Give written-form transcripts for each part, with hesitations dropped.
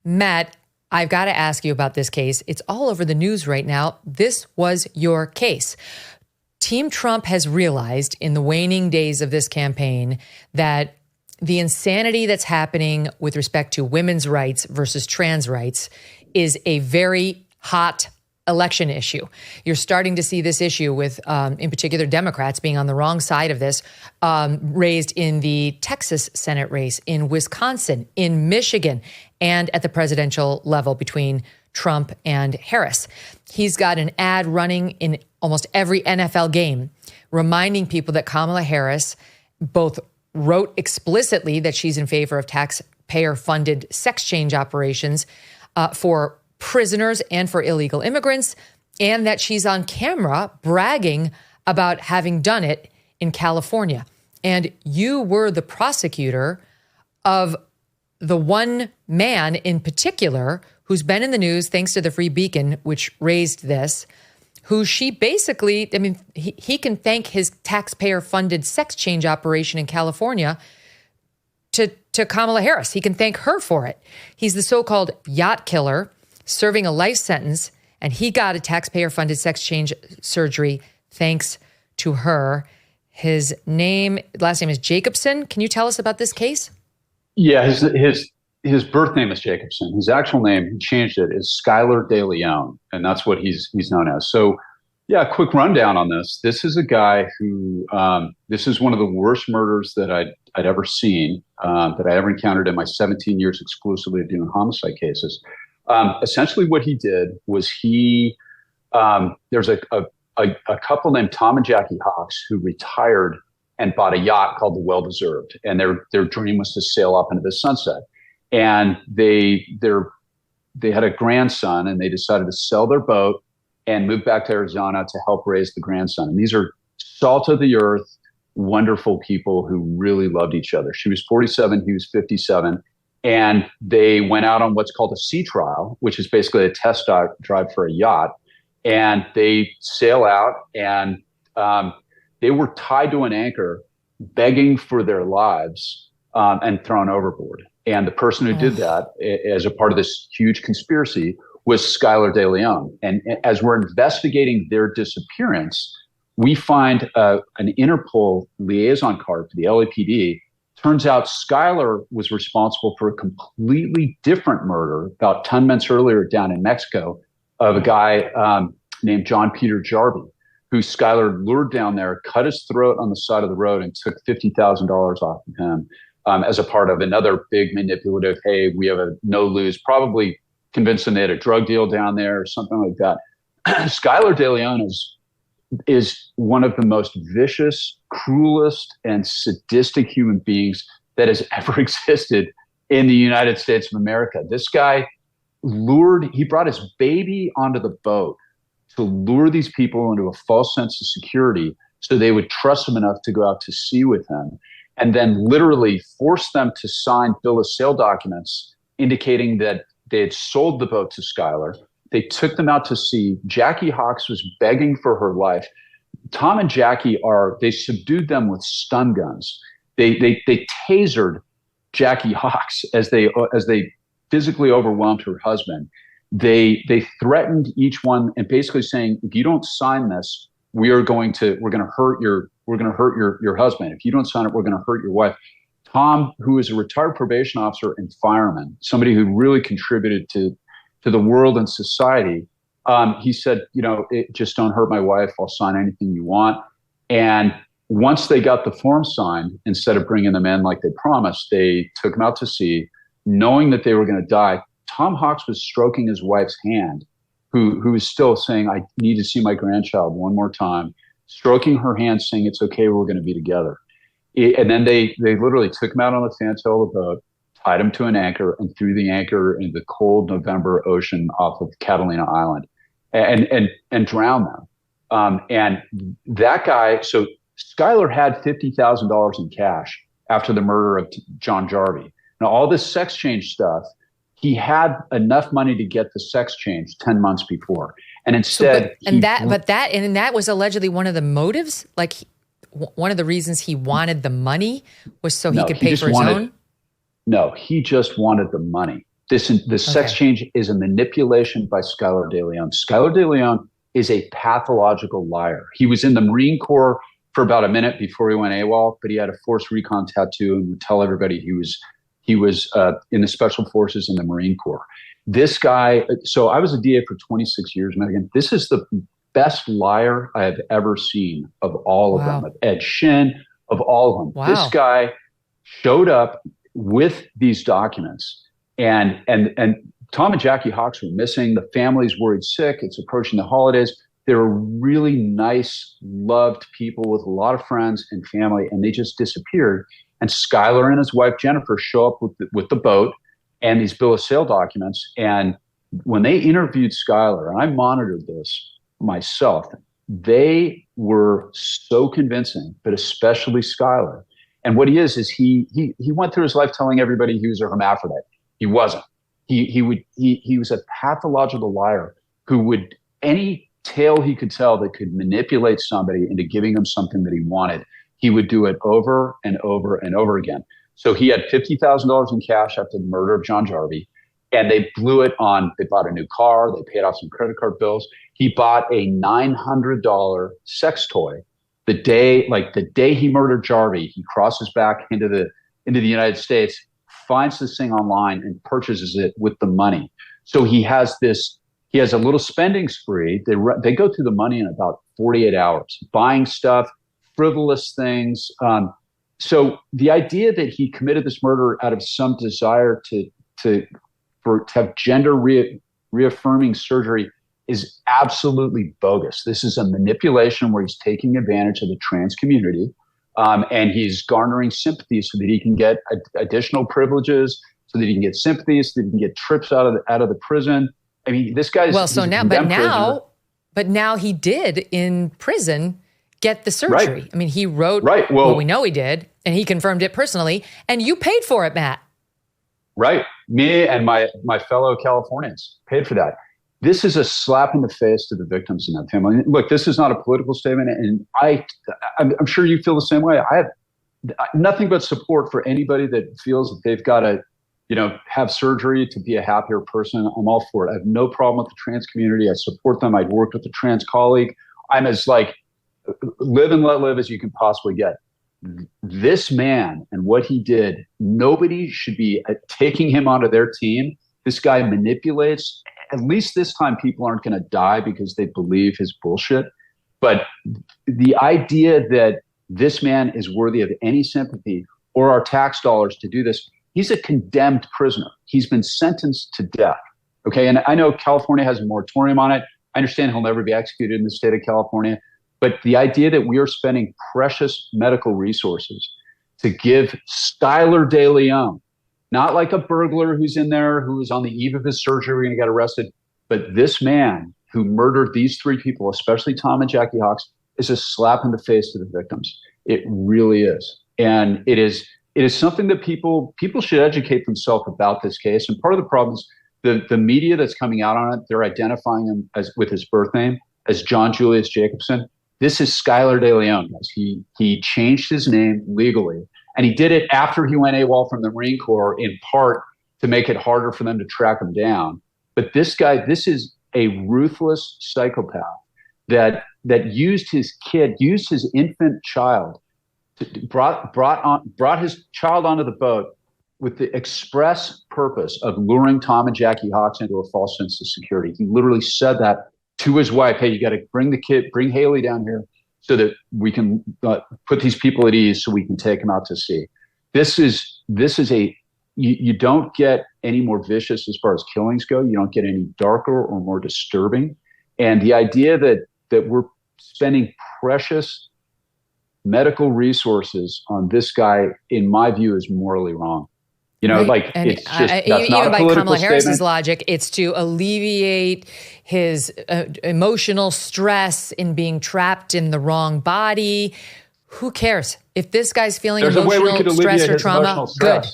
Matt, I've got to ask you about this case. It's all over the news right now. This was your case. Team Trump has realized in the waning days of this campaign that the insanity that's happening with respect to women's rights versus trans rights is a very hot election issue. You're starting to see this issue with, in particular, Democrats being on the wrong side of this, raised in the Texas Senate race, in Wisconsin, in Michigan, and at the presidential level between Trump and Harris. He's got an ad running in almost every NFL game, reminding people that Kamala Harris both wrote explicitly that she's in favor of taxpayer-funded sex change operations for prisoners and for illegal immigrants, and that she's on camera bragging about having done it in California. And you were the prosecutor of the one man in particular who's been in the news thanks to the Free Beacon, which raised this, who she basically, I mean, he can thank his taxpayer-funded sex change operation in California to Kamala Harris. He can thank her for it. He's the so-called yacht killer serving a life sentence, and he got a taxpayer-funded sex change surgery thanks to her. His last name is Jacobson. Can you tell us about this case? Yeah, his birth name is Jacobson. His actual name, he changed it, is Skyler Deon, and that's what he's known as. So, yeah, quick rundown on this. This is a guy who, this is one of the worst murders that I'd ever seen, that I ever encountered in my 17 years exclusively of doing homicide cases. Essentially what he did was there's a couple named Tom and Jackie Hawks who retired and bought a yacht called the Well-Deserved. And their dream was to sail up into the sunset. And they had a grandson, and they decided to sell their boat and move back to Arizona to help raise the grandson. And these are salt of the earth, wonderful people who really loved each other. She was 47, he was 57. And they went out on what's called a sea trial, which is basically a test drive for a yacht. And they sail out, and they were tied to an anchor, begging for their lives, and thrown overboard. And the person who did that, as a part of this huge conspiracy, was Skyler Deon. And as we're investigating their disappearance, we find an Interpol liaison card for the LAPD. Turns out Skyler was responsible for a completely different murder about 10 months earlier down in Mexico of a guy named John Peter Jarvie, who Skyler lured down there, cut his throat on the side of the road, and took $50,000 off of him as a part of another big manipulative, hey, we have a no-lose, probably convinced them they had a drug deal down there or something like that. Skyler Deon is one of the most vicious, cruelest, and sadistic human beings that has ever existed in the United States of America. This guy he brought his baby onto the boat to lure these people into a false sense of security so they would trust him enough to go out to sea with him, and then literally force them to sign bill of sale documents indicating that they had sold the boat to Skyler. They took them out to sea. Jackie Hawks was begging for her life. Tom and Jackie they subdued them with stun guns. They tasered Jackie Hawks as they physically overwhelmed her husband. They threatened each one and basically saying, if you don't sign this, we're going to hurt your husband. If you don't sign it, we're going to hurt your wife. Tom, who is a retired probation officer and fireman, somebody who really contributed to the world and society, he said, just don't hurt my wife. I'll sign anything you want. And once they got the form signed, instead of bringing them in like they promised, they took them out to sea, knowing that they were going to die. Tom Hawks was stroking his wife's hand, who was still saying, I need to see my grandchild one more time, stroking her hand, saying, it's okay, we're going to be together. And then they literally took him out on the fantail of the boat, tied him to an anchor, and threw the anchor in the cold November ocean off of Catalina Island and drowned them. And that guy, so Skyler had $50,000 in cash after the murder of John Jarvie. Now, all this sex change stuff, he had enough money to get the sex change 10 months before. And instead, that was allegedly one of the motives. Like one of the reasons he wanted the money was so he could pay for his own. No, he just wanted the money. This sex change is a manipulation by Skyler Deon. Skyler Deon is a pathological liar. He was in the Marine Corps for about a minute before he went AWOL, but he had a force recon tattoo and would tell everybody he was in the Special Forces in the Marine Corps. This guy, so I was a DA for 26 years, Megyn. This is the best liar I have ever seen of all of them, of Ed Shin, of all of them. Wow. This guy showed up with these documents, and Tom and Jackie Hawks were missing. The family's worried sick. It's approaching the holidays. They were really nice, loved people with a lot of friends and family, and they just disappeared. And Skyler and his wife, Jennifer, show up with the boat and these bill of sale documents. And when they interviewed Skyler, and I monitored this myself, they were so convincing, but especially Skyler. And what he is he went through his life telling everybody he was a hermaphrodite. He wasn't. He was a pathological liar who would, any tale he could tell that could manipulate somebody into giving him something that he wanted, he would do it over and over and over again. So he had $50,000 in cash after the murder of John Jarvie, and they blew it on, they bought a new car, they paid off some credit card bills. He bought a $900 sex toy the day he murdered Jarvie. He crosses back into the United States, finds this thing online and purchases it with the money. So he has a little spending spree. They go through the money in about 48 hours, buying stuff, frivolous things. So the idea that he committed this murder out of some desire to have gender reaffirming surgery is absolutely bogus. This is a manipulation where he's taking advantage of the trans community, and he's garnering sympathy so that he can get additional privileges, so that he can get sympathy, so that he can get trips out of the prison. I mean, this guy's but now he did in prison get the surgery. Right. I mean, he wrote. Right. Well, we know he did, and he confirmed it personally, and you paid for it, Matt. Right. Me and my fellow Californians paid for that. This is a slap in the face to the victims in that family. Look, this is not a political statement, and I'm sure you feel the same way. I have nothing but support for anybody that feels that they've got to, have surgery to be a happier person. I'm all for it. I have no problem with the trans community. I support them. I'd worked with a trans colleague. I'm as live and let live as you can possibly get. This man and what he did, nobody should be taking him onto their team. This guy manipulates. At least this time, people aren't going to die because they believe his bullshit. But the idea that this man is worthy of any sympathy or our tax dollars to do this, he's a condemned prisoner. He's been sentenced to death. Okay. And I know California has a moratorium on it. I understand he'll never be executed in the state of California. But the idea that we are spending precious medical resources to give Skyler Deon, not like a burglar who's in there, who is on the eve of his surgery and get arrested, but this man who murdered these three people, especially Tom and Jackie Hawks, is a slap in the face to the victims. It really is. And it is something that people should educate themselves about this case. And part of the problem is the media that's coming out on it, they're identifying him with his birth name as John Julius Jacobson. This is Skyler Deon, guys. He changed his name legally. And he did it after he went AWOL from the Marine Corps, in part to make it harder for them to track him down. But this guy, this is a ruthless psychopath that used his infant child, brought his child onto the boat with the express purpose of luring Tom and Jackie Hawks into a false sense of security. He literally said that to his wife, "Hey, you got to bring Haley down here so that we can put these people at ease, so we can take them out to sea." This is you don't get any more vicious as far as killings go. You don't get any darker or more disturbing. And the idea that we're spending precious medical resources on this guy, in my view, is morally wrong. Right. It's just, that's even not a by political Kamala Harris's statement. logic, it's to alleviate his emotional stress in being trapped in the wrong body. Who cares? If this guy's feeling emotional stress or trauma, good.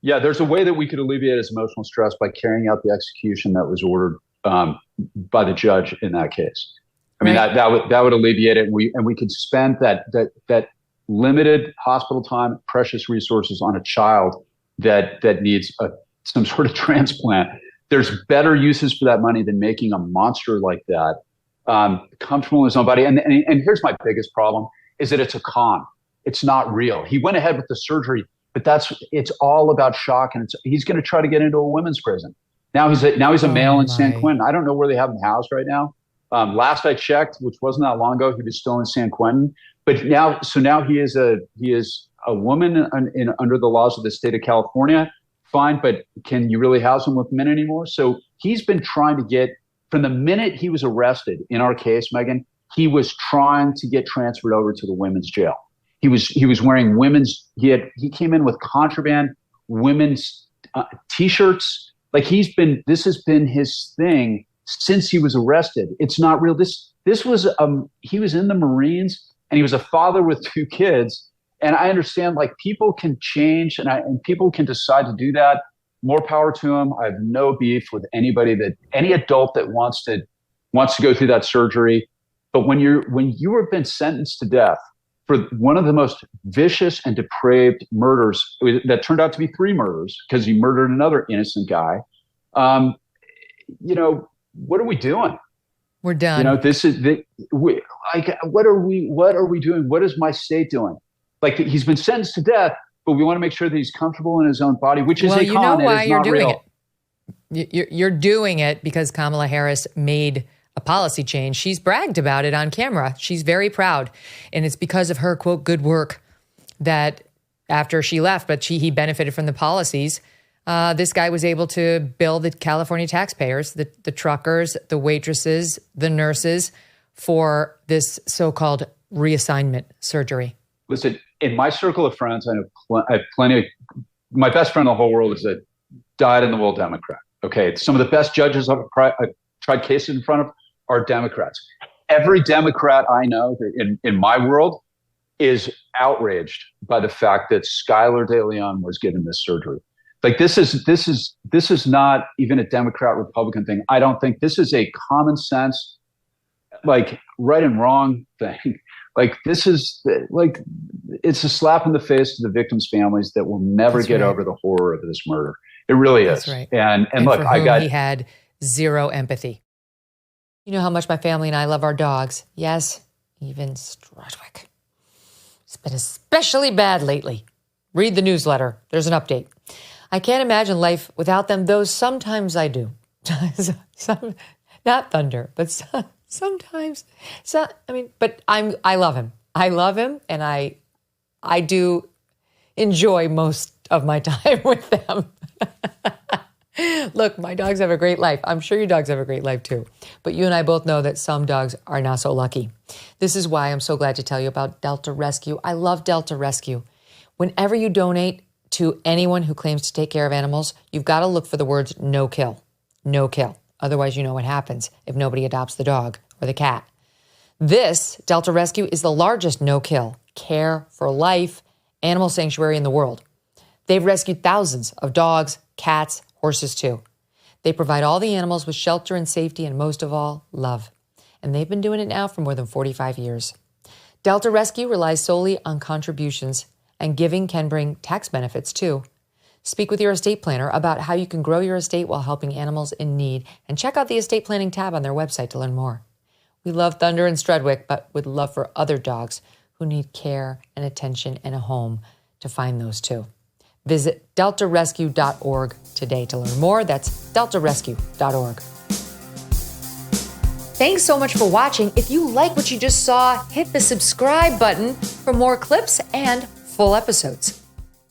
Yeah, there's a way that we could alleviate his emotional stress by carrying out the execution that was ordered by the judge in that case. I mean, that would alleviate it, and we could spend that limited hospital time, precious resources on a child that needs a some sort of transplant. There's better uses for that money than making a monster like that comfortable in his own body. And here's my biggest problem is that it's a con. It's not real. He went ahead with the surgery, but it's all about shock. And he's going to try to get into a women's prison. Now he's a male in San Quentin. I don't know where they have him housed right now. Last I checked, which wasn't that long ago, he was still in San Quentin. But now he is a woman under the laws of the state of California. Fine, but can you really house him with men anymore? So he's been trying to get, from the minute he was arrested in our case, Megyn, he was trying to get transferred over to the women's jail. He was wearing he came in with contraband women's T-shirts. Like this has been his thing since he was arrested. It's not real. This was he was in the Marines and he was a father with 2 kids. And I understand, like, people can change and people can decide to do that. More power to them. I have no beef with any adult that wants to go through that surgery. But when you have been sentenced to death for one of the most vicious and depraved murders that turned out to be 3 murders because he murdered another innocent guy, what are we doing? We're done. What are we doing? What is my state doing? Like, he's been sentenced to death, but we want to make sure that he's comfortable in his own body, which is a con. You know why you're doing real. it. You're doing it because Kamala Harris made a policy change. She's bragged about it on camera. She's very proud. And it's because of her, quote, good work that after she left, but he benefited from the policies. This guy was able to bill the California taxpayers, the truckers, the waitresses, the nurses for this so-called reassignment surgery. Listen, in my circle of friends, I have plenty of, my best friend in the whole world is a dyed-in-the-wool Democrat. Okay, some of the best judges I've tried cases in front of are Democrats. Every Democrat I know in my world is outraged by the fact that Skyler Deon was given this surgery. Like, this is not even a Democrat-Republican thing. I don't think this is a common sense, like, right and wrong thing. Like, this is like, it's a slap in the face to the victims' families that will never get over the horror of this murder. It really is. That's right. And look, he had zero empathy. You know how much my family and I love our dogs. Yes, even Strudwick. It's been especially bad lately. Read the newsletter. There's an update. I can't imagine life without them, though sometimes I do. Not Thunder, but sometimes. But I love him. I love him, and I do enjoy most of my time with them. Look, my dogs have a great life. I'm sure your dogs have a great life too. But you and I both know that some dogs are not so lucky. This is why I'm so glad to tell you about Delta Rescue. I love Delta Rescue. Whenever you donate to anyone who claims to take care of animals, you've got to look for the words no kill. No kill. Otherwise, you know what happens if nobody adopts the dog or the cat. This, Delta Rescue, is the largest no-kill, care for life animal sanctuary in the world. They've rescued thousands of dogs, cats, horses too. They provide all the animals with shelter and safety and, most of all, love. And they've been doing it now for more than 45 years. Delta Rescue relies solely on contributions, and giving can bring tax benefits too. Speak with your estate planner about how you can grow your estate while helping animals in need, and check out the estate planning tab on their website to learn more. We love Thunder and Strudwick, but would love for other dogs who need care and attention and a home to find those too. Visit deltarescue.org today to learn more. That's deltarescue.org. Thanks so much for watching. If you like what you just saw, hit the subscribe button for more clips and full episodes.